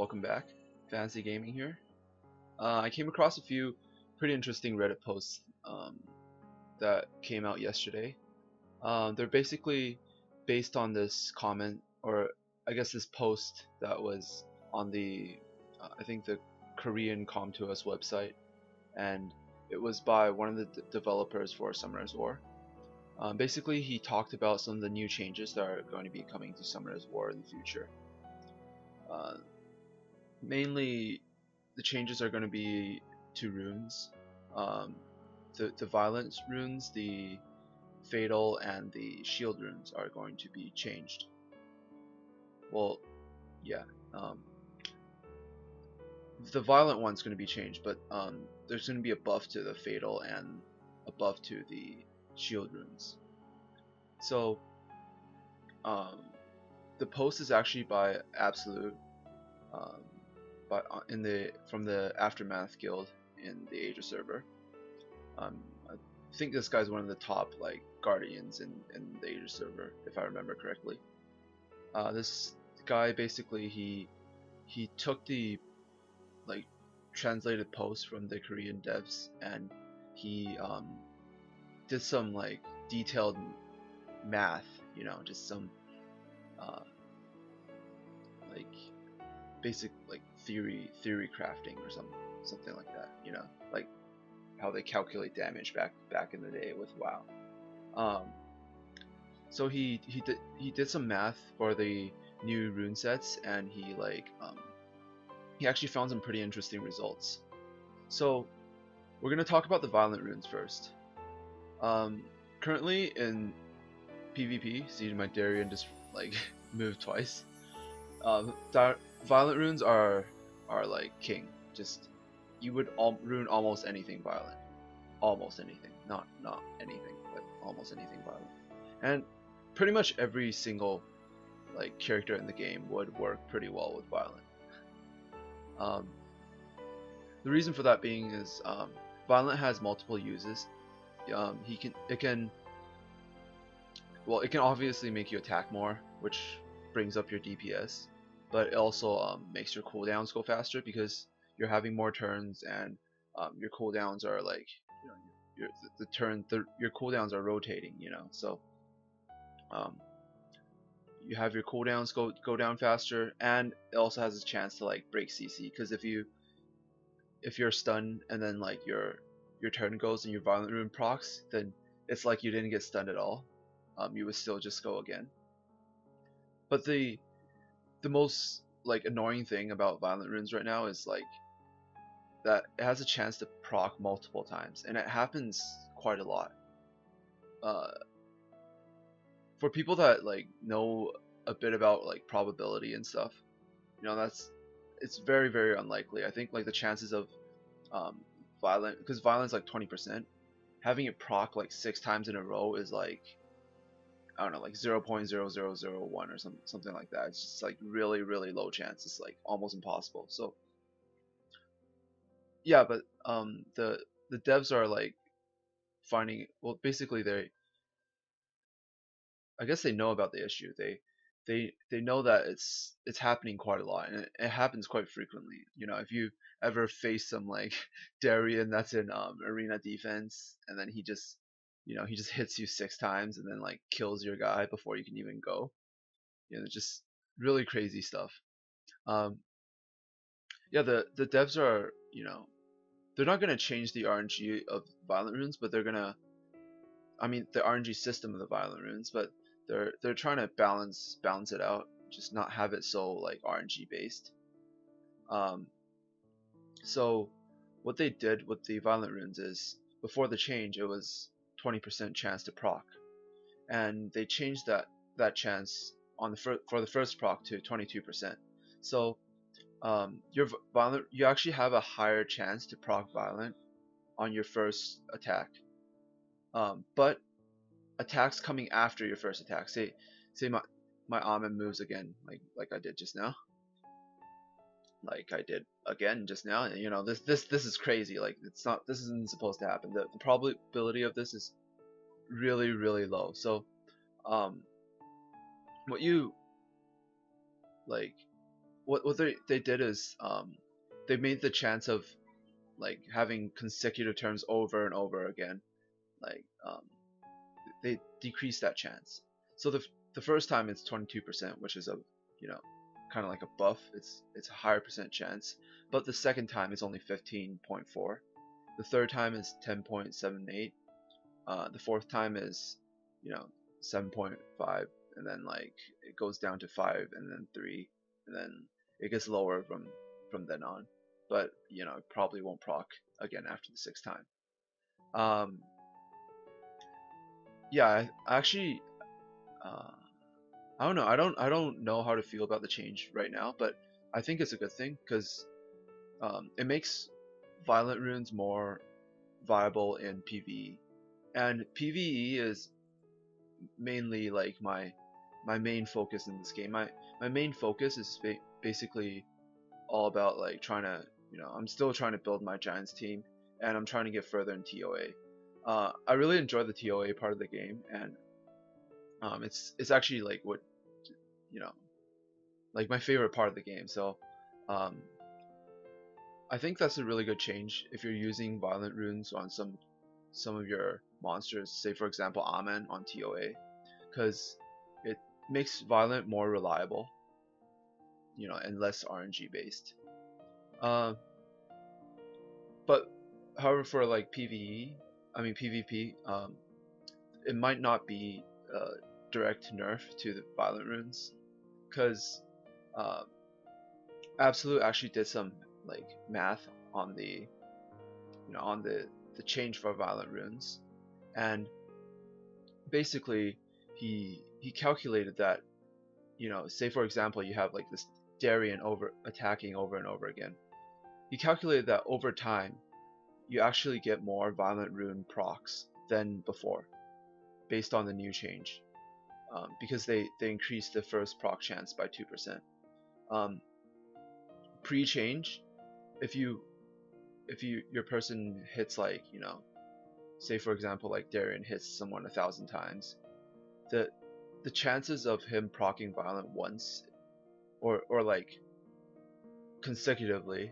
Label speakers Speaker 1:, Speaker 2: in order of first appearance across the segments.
Speaker 1: welcome back. Fantasy Gaming here. I came across a few pretty interesting Reddit posts that came out yesterday. They're basically based on this comment, or I guess this post that was on the, I think the Korean Com2uS website, and it was by one of the developers for Summoner's War. Basically, he talked about some of the new changes that are going to be coming to Summoner's War in the future. Mainly, the changes are going to be to runes. The violence runes, the fatal, and the shield runes are going to be changed. Well, yeah. The violent one's going to be changed, but there's going to be a buff to the fatal and a buff to the shield runes. So, the post is actually by Absolute, from the Aftermath Guild in the Asia server. I think this guy's one of the top guardians in the Asia server, if I remember correctly. This guy basically he took the translated post from the Korean devs, and he did some detailed math, just some basic theory crafting or something like that, like how they calculate damage back in the day with WoW. So he did some math for the new rune sets, and he actually found some pretty interesting results. So we're gonna talk about the violent runes first. Currently in PvP, see my Darien just moved twice. Violent runes are king. Just you would rune almost anything violent, almost anything, not anything, but almost anything violent, and pretty much every single character in the game would work pretty well with violent. The reason for that being is violent has multiple uses. It can obviously make you attack more, which brings up your DPS, but it also makes your cooldowns go faster because you're having more turns, and your cooldowns are your cooldowns are rotating, so you have your cooldowns go down faster, and it also has a chance to break CC, because if you're stunned and then your turn goes and your violent rune procs, then it's like you didn't get stunned at all. You would still just go again. But the most annoying thing about violent runes right now is that it has a chance to proc multiple times, and it happens quite a lot. For people that know a bit about probability and stuff, it's very, very unlikely. I think the chances of violent, because violent's 20%, having it proc 6 times in a row is I don't know, 0.0001 or something like that. It's just really, really low chance. It's almost impossible. So yeah, but the devs are finding, well, basically I guess they know about the issue. They know that it's happening quite a lot, and it happens quite frequently. If you ever face some Darien that's in arena defense, and then he just hits you 6 times and then kills your guy before you can even go. Just really crazy stuff. Yeah, the devs are, they're not gonna change the RNG of violent runes, but they're gonna, I mean, the RNG system of the violent runes, but they're trying to balance it out, just not have it so RNG based. So what they did with the violent runes is, before the change, it was 20% chance to proc, and they changed that chance on for the first proc to 22%. So your violent, you actually have a higher chance to proc violent on your first attack. But attacks coming after your first attack, say my Amen moves again, like I did just now, this is crazy. This isn't supposed to happen. The probability of this is really, really low. So what you what they did is they made the chance of like having consecutive turns over and over again, like they decreased that chance. So the first time it's 22%, which is a, you know, kind of like a buff. It's a higher percent chance. But the second time is only 15.4. The third time is 10.78. The fourth time is, you know, 7.5, and then like it goes down to 5, and then 3, and then it gets lower from then on. But you know, it probably won't proc again after the sixth time. Yeah, I actually, uh, I don't know. I don't know how to feel about the change right now, but I think it's a good thing because it makes violent runes more viable in PvE, and PvE is mainly like my main focus in this game. My main focus is basically all about like trying to, you know, I'm still trying to build my Giants team, and I'm trying to get further in TOA. I really enjoy the TOA part of the game, and it's actually like what, you know, like my favorite part of the game. So um, I think that's a really good change if you're using violent runes on some of your monsters. Say for example Amen on TOA, because it makes violent more reliable, you know, and less RNG based. Uh, but however, for like PvE, I mean PvP, it might not be a direct nerf to the violent runes, because uh, Absolute actually did some like math on the, you know, on the change for violent runes, and basically he calculated that, you know, say for example you have like this Darien over attacking over and over again. He calculated that over time you actually get more violent rune procs than before, based on the new change, because they increased the first proc chance by 2%. Pre-change, if your person hits like, you know, say for example like Darien hits someone 1,000 times, the chances of him proccing violent once or like consecutively,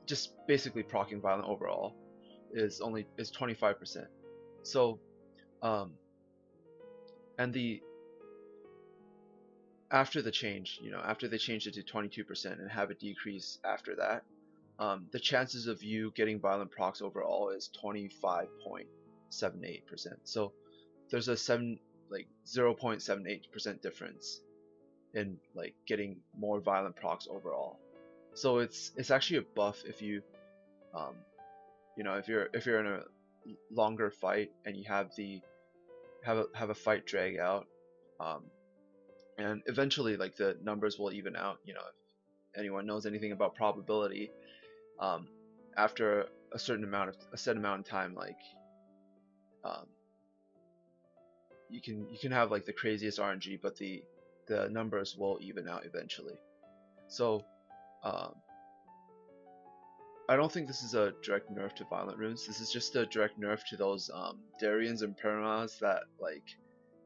Speaker 1: just basically proccing violent overall, is 25%. So and the after the change, you know, after they changed it to 22% and have a decrease after that, the chances of you getting violent procs overall is 25.78%. So there's a 0.78% difference in like getting more violent procs overall. So it's actually a buff if you, you know, if you're in a longer fight and you have a fight drag out, and eventually like the numbers will even out. You know, if anyone knows anything about probability, after a set amount of time, like you can have like the craziest RNG, but the numbers will even out eventually. So I don't think this is a direct nerf to violent runes. This is just a direct nerf to those Darians and Permas that like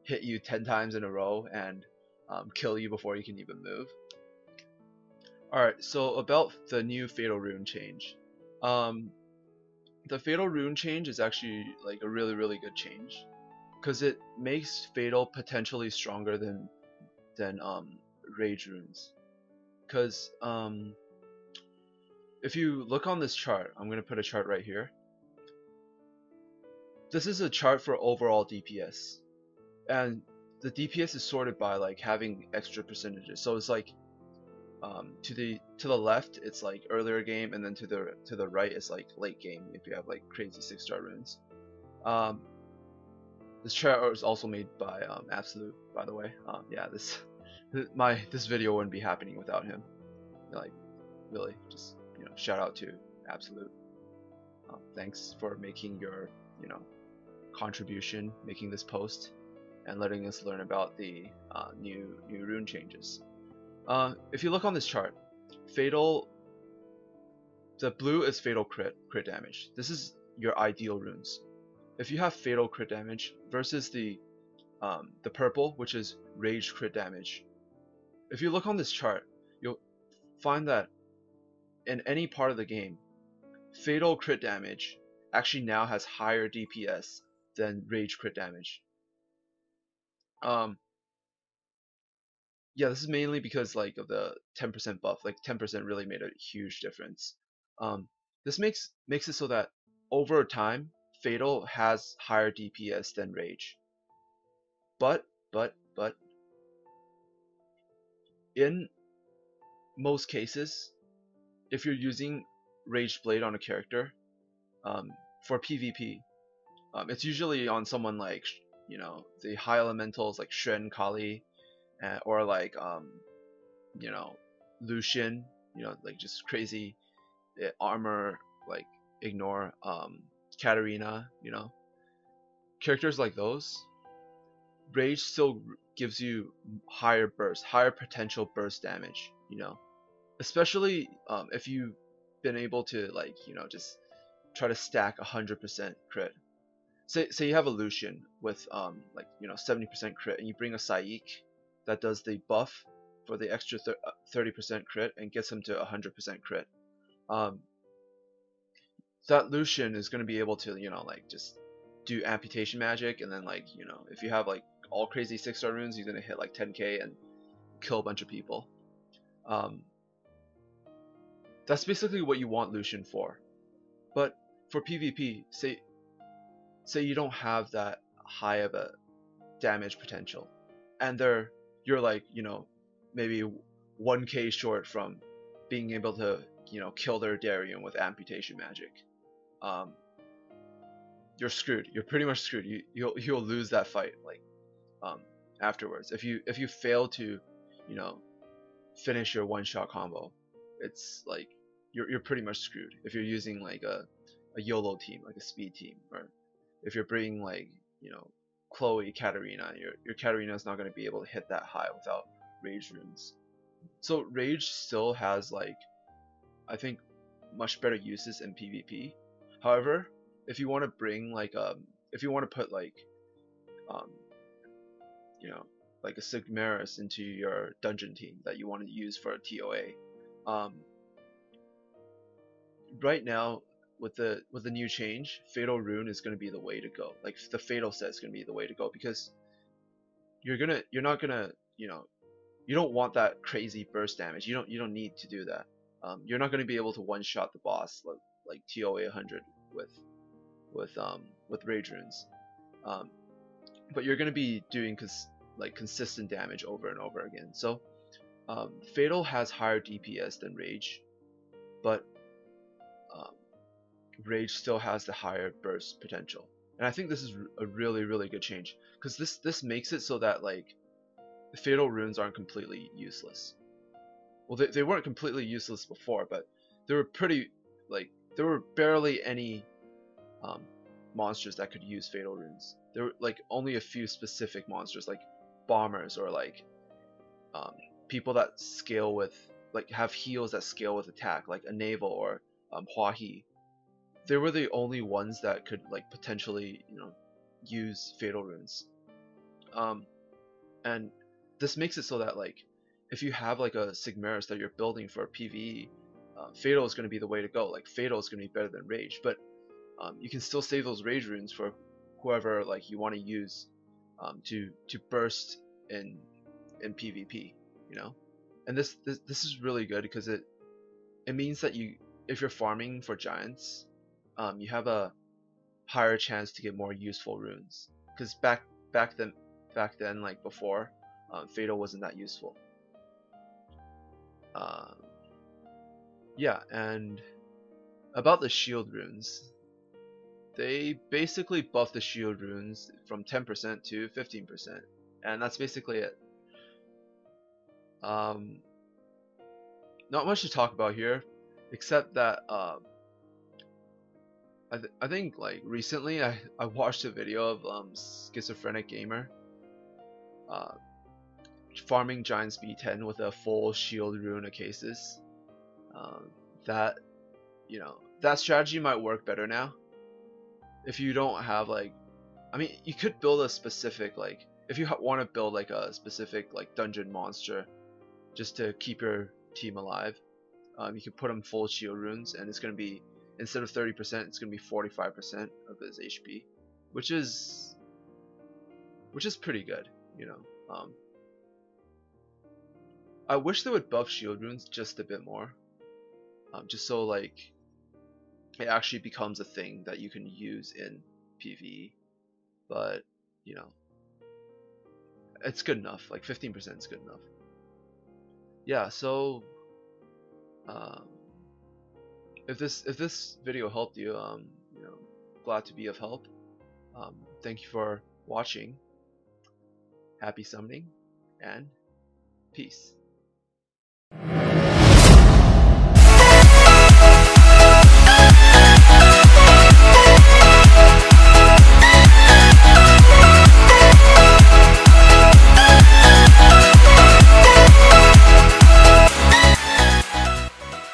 Speaker 1: hit you 10 times in a row and kill you before you can even move. Alright, so about the new Fatal Rune change. The Fatal Rune change is actually like a really good change, because it makes Fatal potentially stronger than Rage runes. Because if you look on this chart, I'm gonna put a chart right here. This is a chart for overall DPS, and the DPS is sorted by like having extra percentages. So it's like to the left it's like earlier game, and then to the right it's like late game if you have like crazy 6-star runes. This chart was also made by Absolute, by the way. Yeah, this video wouldn't be happening without him. Like, really, just, you know, shout out to Absolute. Thanks for making your, you know, contribution, making this post, and letting us learn about the new rune changes. If you look on this chart, Fatal, the blue is Fatal crit damage. This is your ideal runes. If you have Fatal crit damage versus the purple, which is Rage crit damage. If you look on this chart, find that in any part of the game, fatal crit damage actually now has higher DPS than rage crit damage. Yeah, this is mainly because like of the 10% buff. Like 10% really made a huge difference. This makes it so that over time, fatal has higher DPS than rage. But in most cases, if you're using Rage Blade on a character, for PvP, it's usually on someone like, the high elementals like Shen, Kali, or like, Lucian, like just crazy armor, like ignore, Katarina, characters like those. Rage still gives you higher burst, higher potential burst damage, especially if you've been able to like, just try to stack 100% crit. Say you have a Lucian with like 70% crit, and you bring a Saik that does the buff for the extra 30% crit and gets him to 100% crit. That Lucian is going to be able to like just do amputation magic, and then like if you have like all crazy 6-star runes, he's going to hit like 10k and kill a bunch of people. That's basically what you want Lucian for. But for PvP, say you don't have that high of a damage potential, and you're like maybe 1k short from being able to kill their Darien with amputation magic. You're screwed. You're pretty much screwed. You'll lose that fight like afterwards if you fail to finish your one-shot combo. It's like you're pretty much screwed if you're using like a YOLO team, like a speed team, or if you're bringing like Chloe, Katarina. Your Katarina is not going to be able to hit that high without rage runes. So rage still has like, I think, much better uses in PvP. However, if you want to bring like if you want to put like like a Sigmaris into your dungeon team that you want to use for a TOA, right now with the new change, Fatal Rune is going to be the way to go. Like the Fatal set is going to be the way to go, because you're not gonna you don't want that crazy burst damage. You don't need to do that. You're not going to be able to one shot the boss like TOA 100 with rage runes, but you're going to be doing like consistent damage over and over again. So Fatal has higher DPS than Rage, but Rage still has the higher burst potential. And I think this is a really good change, because this makes it so that like the Fatal runes aren't completely useless. Well, they weren't completely useless before, but there were there were barely any monsters that could use Fatal runes. There were like only a few specific monsters, like bombers, or like people that scale with, like, have heals that scale with attack, like a Naval or Hua He. They were the only ones that could like potentially use Fatal runes. And this makes it so that like if you have like a Sigmaris that you're building for PvE, Fatal is going to be the way to go. Like Fatal is going to be better than Rage, but you can still save those Rage runes for whoever like you want to use to burst in PvP, And this is really good, because it means that if you're farming for giants, you have a higher chance to get more useful runes. Because back then, like before, Fatal wasn't that useful. Yeah, and about the shield runes, they basically buff the shield runes from 10% to 15%, and that's basically it. Not much to talk about here, except that I think like recently I watched a video of Schizophrenic Gamer farming Giants B10 with a full shield rune of cases. That that strategy might work better now. If you don't have like, I mean, you could build a specific, like, if you want to build like a specific like dungeon monster just to keep your team alive, You can put him full shield runes, and it's going to be, instead of 30%, it's going to be 45% of his HP, which is pretty good, you know. I wish they would buff shield runes just a bit more, just so like it actually becomes a thing that you can use in PvE. But you know, it's good enough. Like 15% is good enough. Yeah. So um, if this video helped you, you know, glad to be of help. Thank you for watching. Happy summoning and peace.